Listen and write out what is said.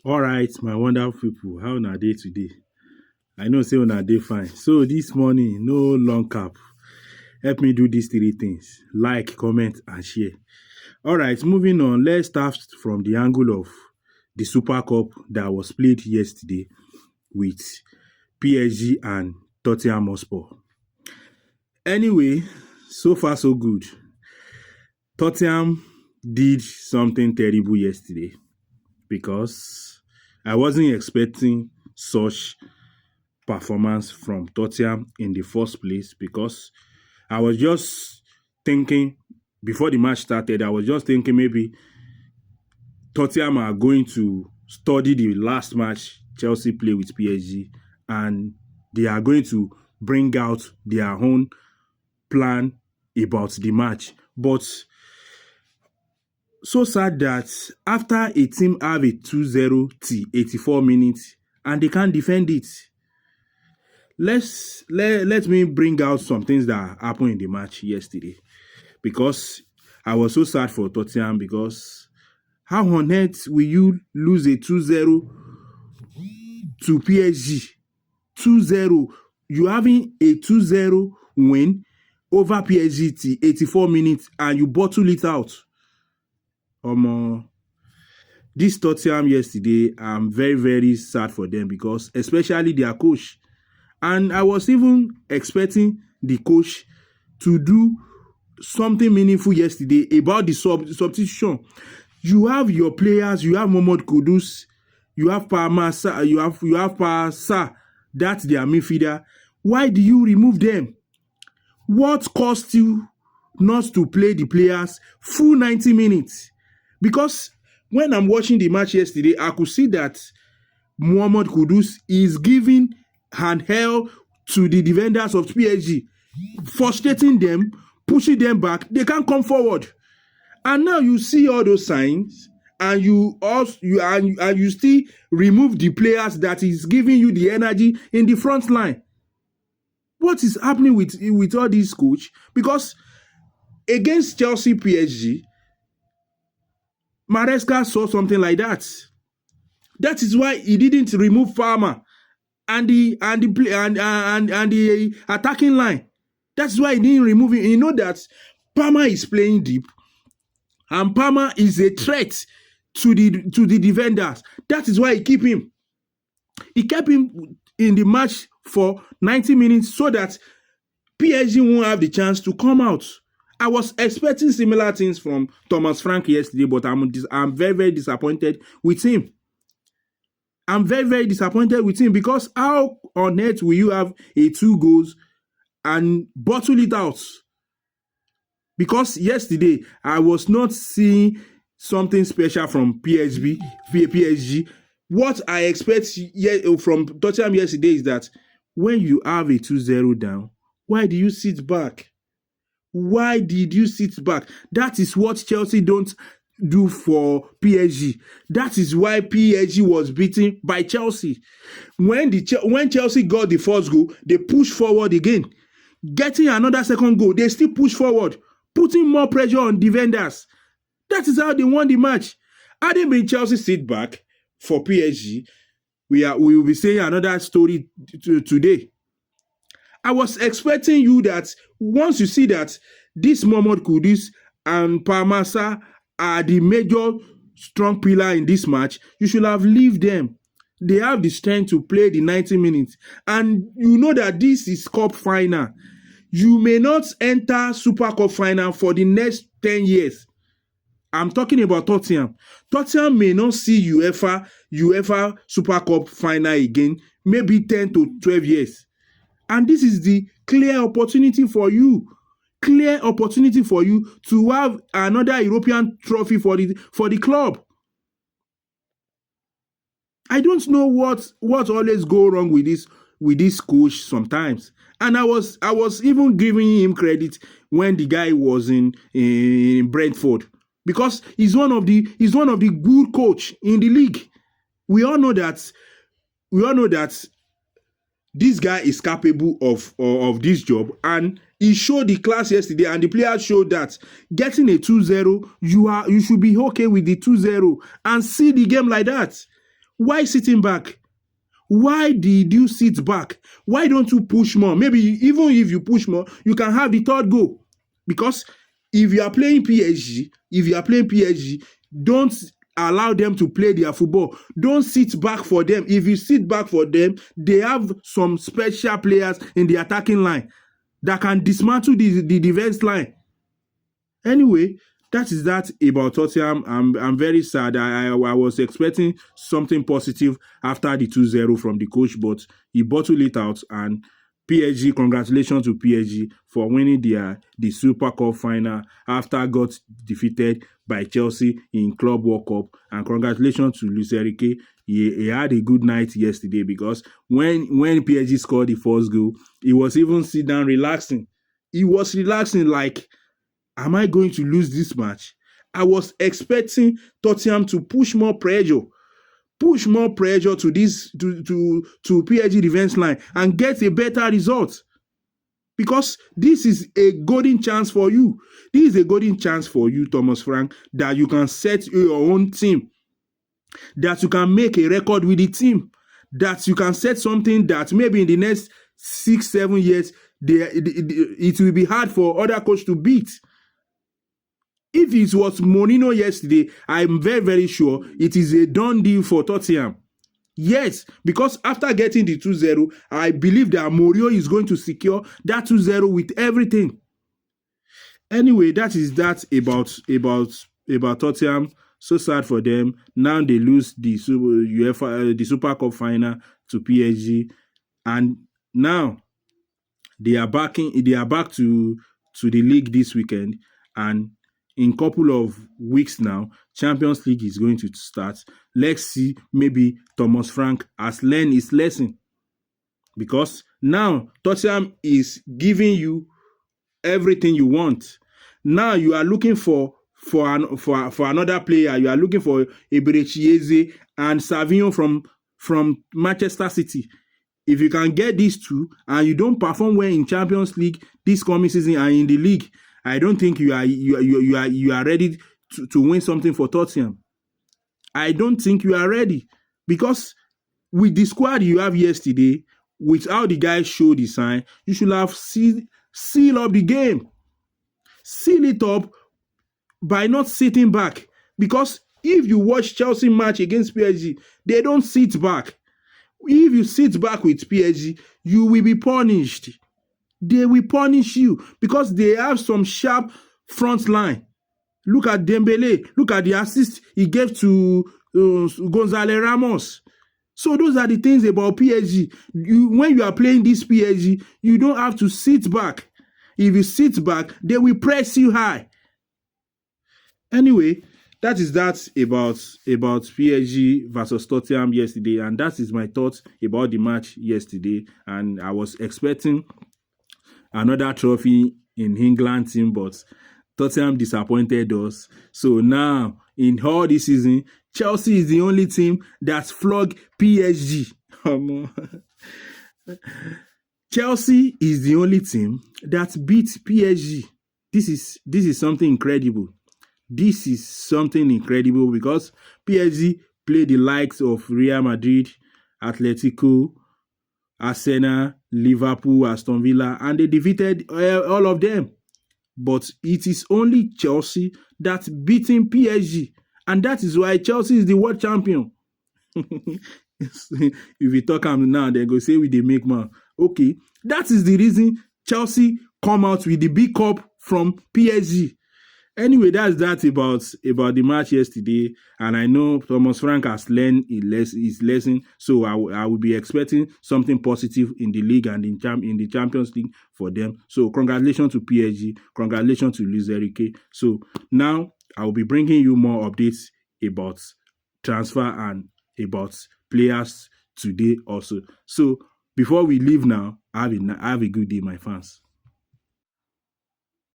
All right, my wonderful people, how na day today? I know say una day fine. So this morning, no long cap. Help me do these three things: like, comment, and share. All right, moving on. Let's start from the angle of the Super Cup that was played yesterday with PSG and Tottenham Hotspur. Anyway, so far so good. Tottenham did something terrible yesterday because I wasn't expecting such performance from Tottenham in the first place because I was just thinking before the match started, I was just thinking maybe Tottenham are going to study the last match Chelsea played with PSG and they are going to bring out their own plan about the match. But so sad that after a team have a 2-0 till 84 minutes and they can't defend it. Let me bring out some things that happened in the match yesterday because I was so sad for Tottenham because how on earth will you lose a 2-0 to PSG? 2-0. You having a 2-0 win over PSG till 84 minutes and you bottle it out. This Tottenham yesterday, I'm very, very sad for them because especially their coach. And I was even expecting the coach to do something meaningful yesterday about the substitution. You have your players, you have Mohamed Kudus, you have Parmasa, you have Parsa, that's their midfielder. Why do you remove them? What cost you not to play the players full 90 minutes? Because when I'm watching the match yesterday, I could see that Mohamed Kudus is giving hand held to the defenders of PSG, frustrating them, pushing them back. They can't come forward. And now you see all those signs, and you still remove the players that is giving you the energy in the front line. What is happening with all these coach? Because against Chelsea PSG, Maresca saw something like that. That is why he didn't remove Farmer and the attacking line. That's why he didn't remove him. You know that Palmer is playing deep, and Palmer is a threat to the defenders. That is why he keep him. He kept him in the match for 90 minutes so that PSG won't have the chance to come out. I was expecting similar things from Thomas Frank yesterday, but I'm very, very disappointed with him. I'm very, very disappointed with him because how on earth will you have a 2 goals and bottle it out? Because yesterday, I was not seeing something special from PSG. What I expect from Tottenham yesterday is that when you have a 2-0 down, why do you sit back? Why did you sit back? That is what Chelsea don't do for PSG. That is why PSG was beaten by Chelsea. When Chelsea got the first goal, they pushed forward again. Getting another second goal, they still push forward, putting more pressure on defenders. That is how they won the match. Had it been Chelsea sit back for PSG, we will be saying another story today. I was expecting you that once you see that this Mohamed Kudus and Parmasa are the major strong pillar in this match, you should have leave them. They have the strength to play the 90 minutes. And you know that this is cup final. You may not enter Super Cup final for the next 10 years. I'm talking about Tottenham. Tottenham may not see UEFA Super Cup final again, maybe 10 to 12 years. And this is the clear opportunity for you. Clear opportunity for you to have another European trophy for the club. I don't know what always go wrong with this coach sometimes. And I was even giving him credit when the guy was in Brentford because he's one of the good coach in the league. We all know that this guy is capable of this job, and he showed the class yesterday, and the players showed that getting a 2-0, you should be okay with the 2-0 and see the game like that. Why sitting back? Why did you sit back? Why don't you push more? Maybe even if you push more, you can have the third goal. Because if you are playing PSG, don't allow them to play their football. Don't sit back for them. If you sit back for them, they have some special players in the attacking line that can dismantle the defense line. Anyway, that is that about Tottenham. I'm very sad. I was expecting something positive after the 2-0 from the coach, but he bottled it out. And PSG, congratulations to PSG for winning the Super Cup final after got defeated by Chelsea in Club World Cup. And congratulations to Luis Enrique. He had a good night yesterday, because when PSG scored the first goal, he was even sitting down relaxing. He was relaxing like, am I going to lose this match? I was expecting Tottenham to push more pressure to this to PSG defense line and get a better result, because this is a golden chance for you. This is a golden chance for you, Thomas Frank, that you can set your own team, that you can make a record with the team, that you can set something that maybe in the next 6-7 years it will be hard for other coaches to beat. If it was Mourinho yesterday, I'm very, very sure it is a done deal for Tottenham. Yes, because after getting the 2-0, I believe that Mourinho is going to secure that 2-0 with everything. Anyway, that is that about Tottenham. So sad for them. Now they lose the Super Cup final to PSG, and now they are back to the league this weekend, and in a couple of weeks now, Champions League is going to start. Let's see, maybe Thomas Frank has learned his lesson, because now Tottenham is giving you everything you want. Now you are looking for another player. You are looking for Eberechieze and Savinho from Manchester City. If you can get these two and you don't perform well in Champions League this coming season and in the league, I don't think you are ready to win something for Tottenham. I don't think you are ready, because with the squad you have yesterday, with how the guys showed the sign, you should have seal up the game. Seal it up by not sitting back, because if you watch Chelsea match against PSG, they don't sit back. If you sit back with PSG, you will be punished. They will punish you, because they have some sharp front line. Look at Dembele. Look at the assist he gave to Gonzalo Ramos. So those are the things about PSG. When you are playing this PSG, you don't have to sit back. If you sit back, they will press you high. Anyway, that is that about PSG versus Tottenham yesterday, and that is my thoughts about the match yesterday. And I was expecting another trophy in England team, but Tottenham disappointed us. So now, in all this season, Chelsea is the only team that's flogged PSG. Chelsea is the only team that beat PSG. This is something incredible. This is something incredible, because PSG play the likes of Real Madrid, Atletico, Arsenal, Liverpool, Aston Villa, and they defeated all of them. But it is only Chelsea that's beating PSG, and that is why Chelsea is the world champion. If we talk now, they go say we dey make man. Okay, that is the reason Chelsea come out with the big cup from PSG. Anyway, that's that about the match yesterday, and I know Thomas Frank has learned his lesson, so I will be expecting something positive in the league and in the Champions League for them. So congratulations to PSG, congratulations to Luis Enrique. So now I will be bringing you more updates about transfer and about players today also. So before we leave now, have a good day, my fans.